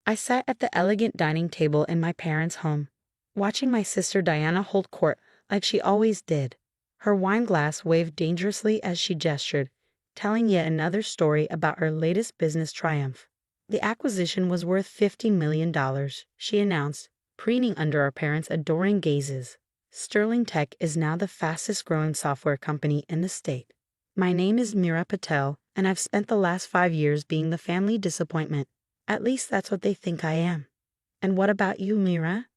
I sat at the elegant dining table in my parents' home, watching my sister Diana hold court like she always did. Her wine glass waved dangerously as she gestured, telling yet another story about her latest business triumph. The acquisition was worth $50 million, she announced, preening under our parents' adoring gazes. Sterling Tech is now the fastest-growing software company in the state. My name is Mira Patel, and I've spent the last 5 years being the family disappointment. At least that's what they think I am. And what about you, Mira?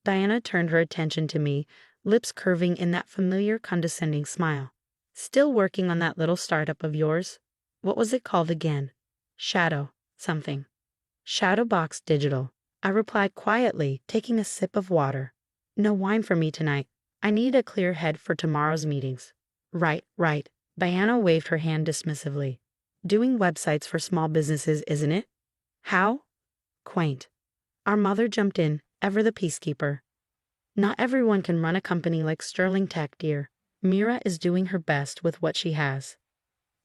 Diana turned her attention to me, lips curving in that familiar condescending smile. Still working on that little startup of yours? What was it called again? Shadow something. Shadowbox Digital, I replied quietly, taking a sip of water. No wine for me tonight. I need a clear head for tomorrow's meetings. Right, right. Diana waved her hand dismissively. Doing websites for small businesses, isn't it? How? Quaint. Our mother jumped in, ever the peacekeeper. Not everyone can run a company like Sterling Tech, dear. Mira is doing her best with what she has.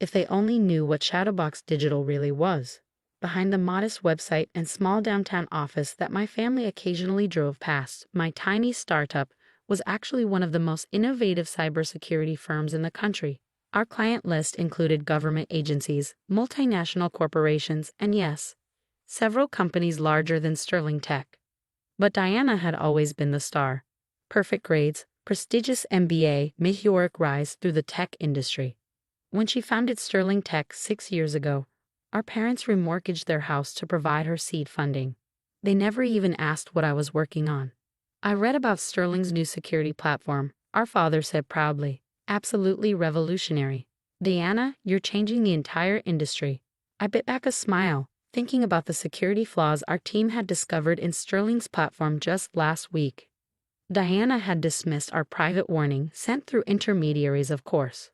If they only knew what Shadowbox Digital really was. Behind the modest website and small downtown office that my family occasionally drove past, my tiny startup was actually one of the most innovative cybersecurity firms in the country. Our client list included government agencies, multinational corporations, and yes, several companies larger than Sterling Tech. But Diana had always been the star. Perfect grades, prestigious MBA, meteoric rise through the tech industry. When she founded Sterling Tech 6 years ago, our parents remortgaged their house to provide her seed funding. They never even asked what I was working on. I read about Sterling's new security platform, our father said proudly. Absolutely revolutionary. Diana, you're changing the entire industry. I bit back a smile, thinking about the security flaws our team had discovered in Sterling's platform just last week. Diana had dismissed our private warning sent through intermediaries, of course.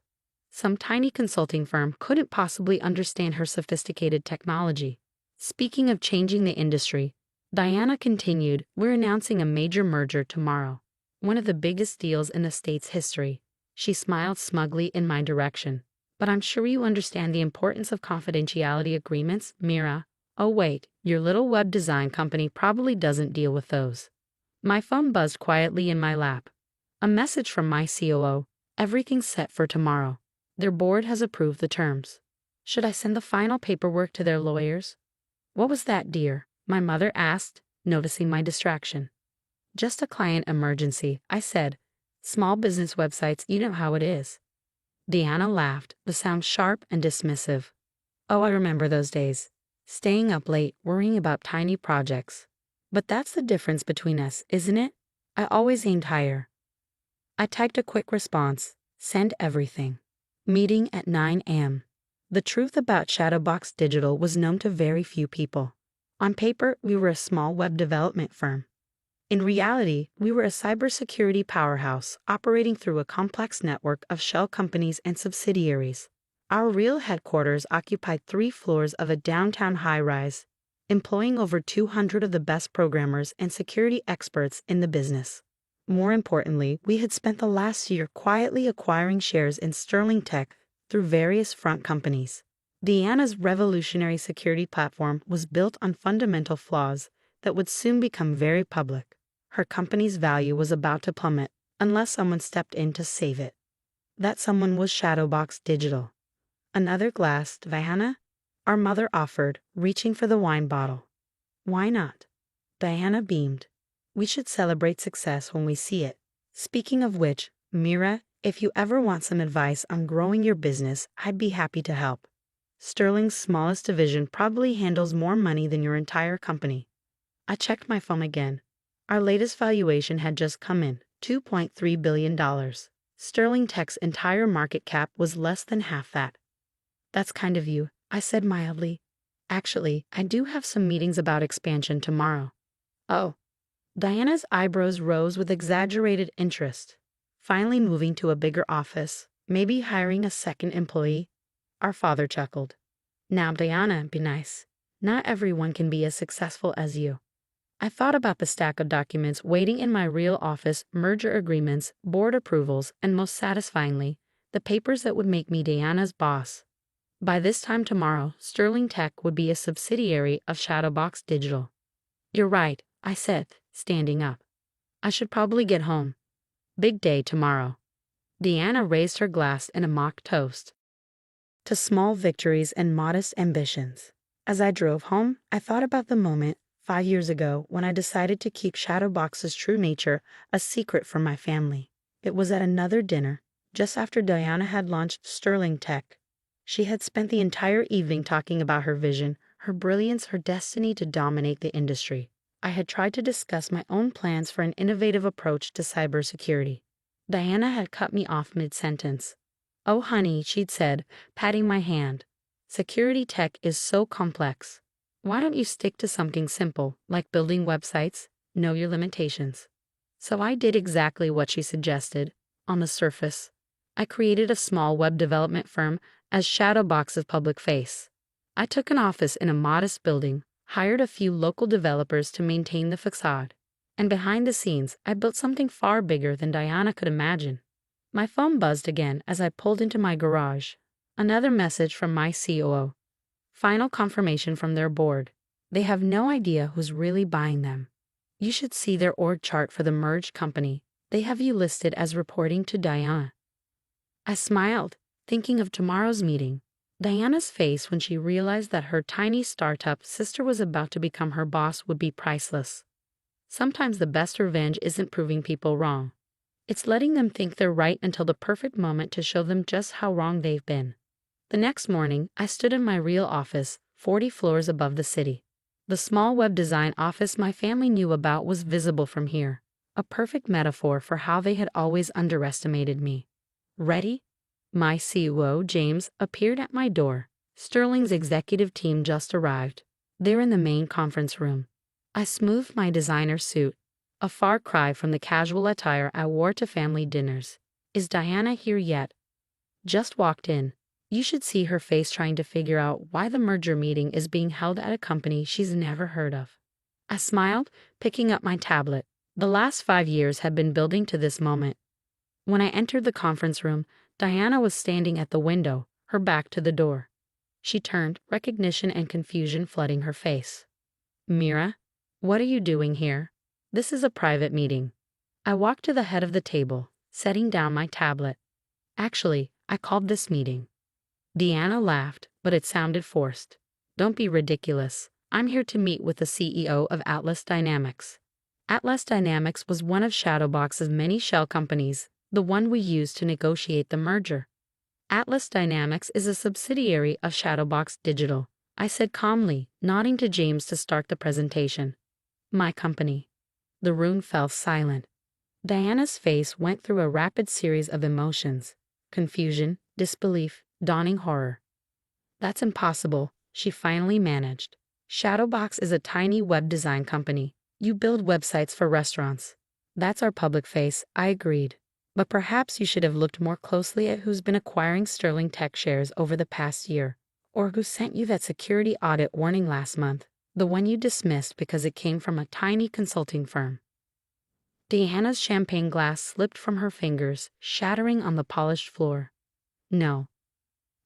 Some tiny consulting firm couldn't possibly understand her sophisticated technology. Speaking of changing the industry, Diana continued, we're announcing a major merger tomorrow. One of the biggest deals in the state's history. She smiled smugly in my direction. But I'm sure you understand the importance of confidentiality agreements, Mira. Oh wait, your little web design company probably doesn't deal with those. My phone buzzed quietly in my lap. A message from my COO. Everything's set for tomorrow. Their board has approved the terms. Should I send the final paperwork to their lawyers? What was that, dear? My mother asked, noticing my distraction. Just a client emergency, I said. Small business websites, you know how it is. Diana laughed, the sound sharp and dismissive. Oh, I remember those days. Staying up late, worrying about tiny projects. But that's the difference between us, isn't it? I always aimed higher. I typed a quick response. Send everything. Meeting at 9 a.m. The truth about Shadowbox Digital was known to very few people. On paper, we were a small web development firm. In reality, we were a cybersecurity powerhouse operating through a complex network of shell companies and subsidiaries. Our real headquarters occupied 3 floors of a downtown high-rise, employing over 200 of the best programmers and security experts in the business. More importantly, we had spent the last year quietly acquiring shares in Sterling Tech through various front companies. Diana's revolutionary security platform was built on fundamental flaws that would soon become very public. Her company's value was about to plummet unless someone stepped in to save it. That someone was Shadowbox Digital. Another glass, Diana? Our mother offered, reaching for the wine bottle. Why not? Diana beamed. We should celebrate success when we see it. Speaking of which, Mira, if you ever want some advice on growing your business, I'd be happy to help. Sterling's smallest division probably handles more money than your entire company. I checked my phone again. Our latest valuation had just come in, $2.3 billion. Sterling Tech's entire market cap was less than half that. That's kind of you, I said mildly. Actually, I do have some meetings about expansion tomorrow. Oh. Diana's eyebrows rose with exaggerated interest. Finally moving to a bigger office, maybe hiring a second employee? Our father chuckled. Now, Diana, be nice. Not everyone can be as successful as you. I thought about the stack of documents waiting in my real office, merger agreements, board approvals, and most satisfyingly, the papers that would make me Diana's boss. By this time tomorrow, Sterling Tech would be a subsidiary of Shadowbox Digital. You're right, I said, standing up. I should probably get home. Big day tomorrow. Deanna raised her glass in a mock toast to small victories and modest ambitions. As I drove home, I thought about the moment 5 years ago when I decided to keep Shadowbox's true nature a secret from my family. It was at another dinner, just after Diana had launched Sterling Tech. She had spent the entire evening talking about her vision, her brilliance, her destiny to dominate the industry. I had tried to discuss my own plans for an innovative approach to cybersecurity. Diana had cut me off mid-sentence. "Oh, honey," she'd said, patting my hand. "Security tech is so complex. Why don't you stick to something simple, like building websites? Know your limitations." So I did exactly what she suggested. On the surface, I created a small web development firm as Shadowbox's public face. I took an office in a modest building, hired a few local developers to maintain the facade, and behind the scenes, I built something far bigger than Diana could imagine. My phone buzzed again as I pulled into my garage. Another message from my COO. Final confirmation from their board. They have no idea who's really buying them. You should see their org chart for the merged company. They have you listed as reporting to Diana. I smiled, thinking of tomorrow's meeting. Diana's face when she realized that her tiny startup sister was about to become her boss would be priceless. Sometimes the best revenge isn't proving people wrong. It's letting them think they're right until the perfect moment to show them just how wrong they've been. The next morning, I stood in my real office, 40 floors above the city. The small web design office my family knew about was visible from here, a perfect metaphor for how they had always underestimated me. "Ready?" My COO, James, appeared at my door. Sterling's executive team just arrived. They're in the main conference room. I smoothed my designer suit, a far cry from the casual attire I wore to family dinners. "Is Diana here yet?" "Just walked in. You should see her face trying to figure out why the merger meeting is being held at a company she's never heard of." I smiled, picking up my tablet. The last 5 years had been building to this moment. When I entered the conference room, Diana was standing at the window, her back to the door. She turned, recognition and confusion flooding her face. "Mira, what are you doing here? This is a private meeting." I walked to the head of the table, setting down my tablet. "Actually, I called this meeting." Deanna laughed, but it sounded forced. "Don't be ridiculous. I'm here to meet with the CEO of Atlas Dynamics." Atlas Dynamics was one of Shadowbox's many shell companies, the one we used to negotiate the merger. Atlas Dynamics is a subsidiary of Shadowbox Digital, I said calmly, nodding to James to start the presentation. "My company." The room fell silent. Diana's face went through a rapid series of emotions: confusion, disbelief, dawning horror. "That's impossible," she finally managed. "Shadowbox is a tiny web design company. You build websites for restaurants." "That's our public face," I agreed. "But perhaps you should have looked more closely at who's been acquiring Sterling Tech shares over the past year, or who sent you that security audit warning last month, the one you dismissed because it came from a tiny consulting firm." Deanna's champagne glass slipped from her fingers, shattering on the polished floor. "No."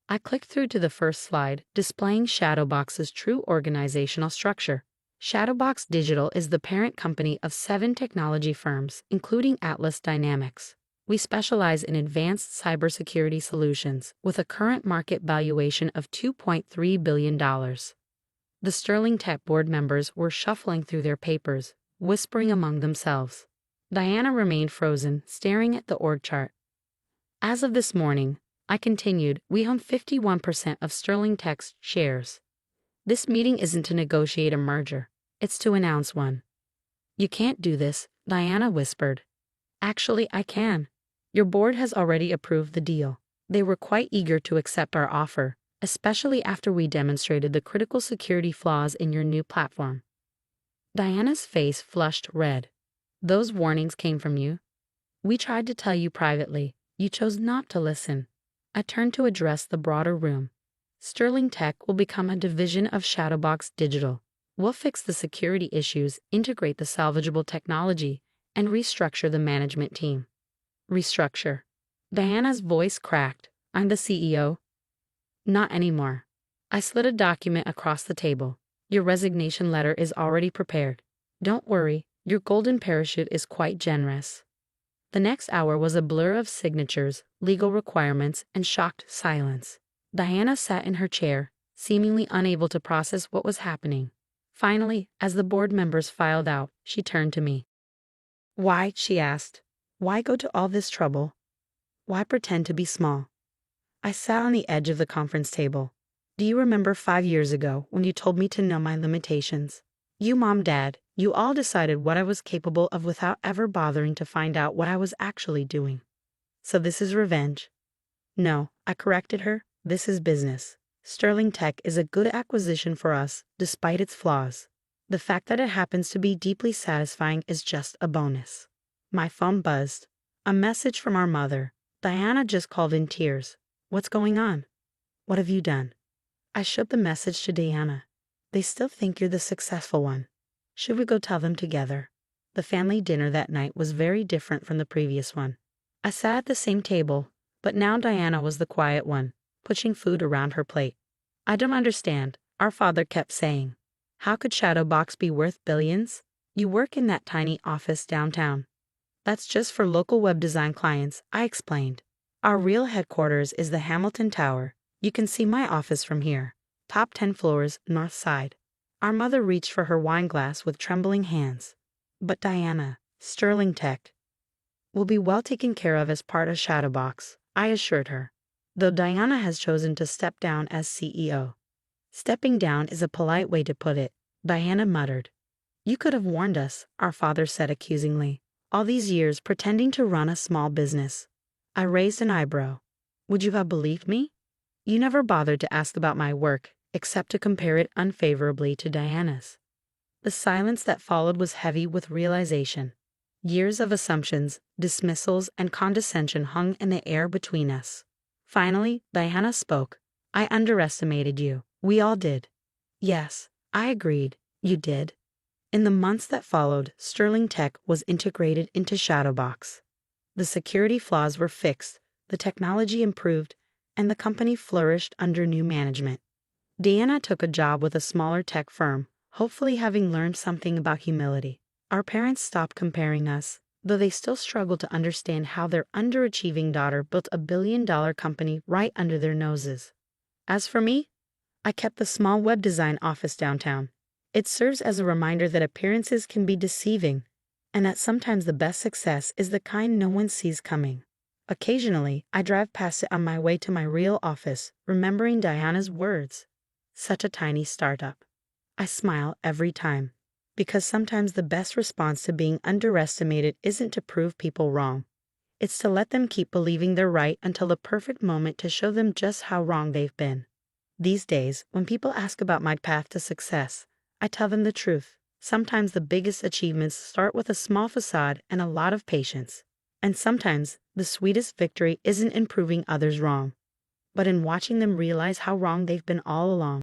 I clicked through to the first slide, displaying Shadowbox's true organizational structure. Shadowbox Digital is the parent company of 7 technology firms, including Atlas Dynamics. We specialize in advanced cybersecurity solutions with a current market valuation of $2.3 billion. The Sterling Tech board members were shuffling through their papers, whispering among themselves. Diana remained frozen, staring at the org chart. "As of this morning," I continued, "we own 51% of Sterling Tech's shares. This meeting isn't to negotiate a merger. It's to announce one." "You can't do this," Diana whispered. "Actually, I can. Your board has already approved the deal. They were quite eager to accept our offer, especially after we demonstrated the critical security flaws in your new platform." Diana's face flushed red. "Those warnings came from you? We tried to tell you privately. You chose not to listen." I turned to address the broader room. "Sterling Tech will become a division of Shadowbox Digital. We'll fix the security issues, integrate the salvageable technology, and restructure the management team." "Restructure?" Diana's voice cracked. "I'm the CEO." Not anymore. I slid a document across the table. Your resignation letter is already prepared. Don't worry, your golden parachute is quite generous. The next hour was a blur of signatures, legal requirements, and shocked silence. Diana sat in her chair, seemingly unable to process what was happening. Finally, as the board members filed out, she turned to me. Why, she asked. Why go to all this trouble? Why pretend to be small? I sat on the edge of the conference table. Do you remember 5 years ago when you told me to know my limitations? You, Mom, Dad, you all decided what I was capable of without ever bothering to find out what I was actually doing. So this is revenge? No, I corrected her. This is business. Sterling Tech is a good acquisition for us, despite its flaws. The fact that it happens to be deeply satisfying is just a bonus. My phone buzzed. A message from our mother. Diana just called in tears. What's going on? What have you done? I showed the message to Diana. They still think you're the successful one. Should we go tell them together? The family dinner that night was very different from the previous one. I sat at the same table, but now Diana was the quiet one, pushing food around her plate. I don't understand, our father kept saying. How could Shadowbox be worth billions? You work in that tiny office downtown. That's just for local web design clients, I explained. Our real headquarters is the Hamilton Tower. You can see my office from here. Top 10 floors, north side. Our mother reached for her wine glass with trembling hands. But Diana, Sterling Tech, will be well taken care of as part of Shadowbox, I assured her. Though Diana has chosen to step down as CEO. Stepping down is a polite way to put it, Diana muttered. You could have warned us, our father said accusingly. All these years pretending to run a small business. I raised an eyebrow. Would you have believed me? You never bothered to ask about my work, except to compare it unfavorably to Diana's. The silence that followed was heavy with realization. Years of assumptions, dismissals, and condescension hung in the air between us. Finally, Diana spoke. I underestimated you. We all did. Yes, I agreed. You did. In the months that followed, Sterling Tech was integrated into Shadowbox. The security flaws were fixed, the technology improved, and the company flourished under new management. Diana took a job with a smaller tech firm, hopefully having learned something about humility. Our parents stopped comparing us, though they still struggled to understand how their underachieving daughter built a billion-dollar company right under their noses. As for me, I kept the small web design office downtown. It serves as a reminder that appearances can be deceiving, and that sometimes the best success is the kind no one sees coming. Occasionally, I drive past it on my way to my real office, remembering Diana's words. Such a tiny startup. I smile every time, because sometimes the best response to being underestimated isn't to prove people wrong. It's to let them keep believing they're right until the perfect moment to show them just how wrong they've been. These days, when people ask about my path to success, I tell them the truth. Sometimes the biggest achievements start with a small facade and a lot of patience. And sometimes the sweetest victory isn't in proving others wrong, but in watching them realize how wrong they've been all along.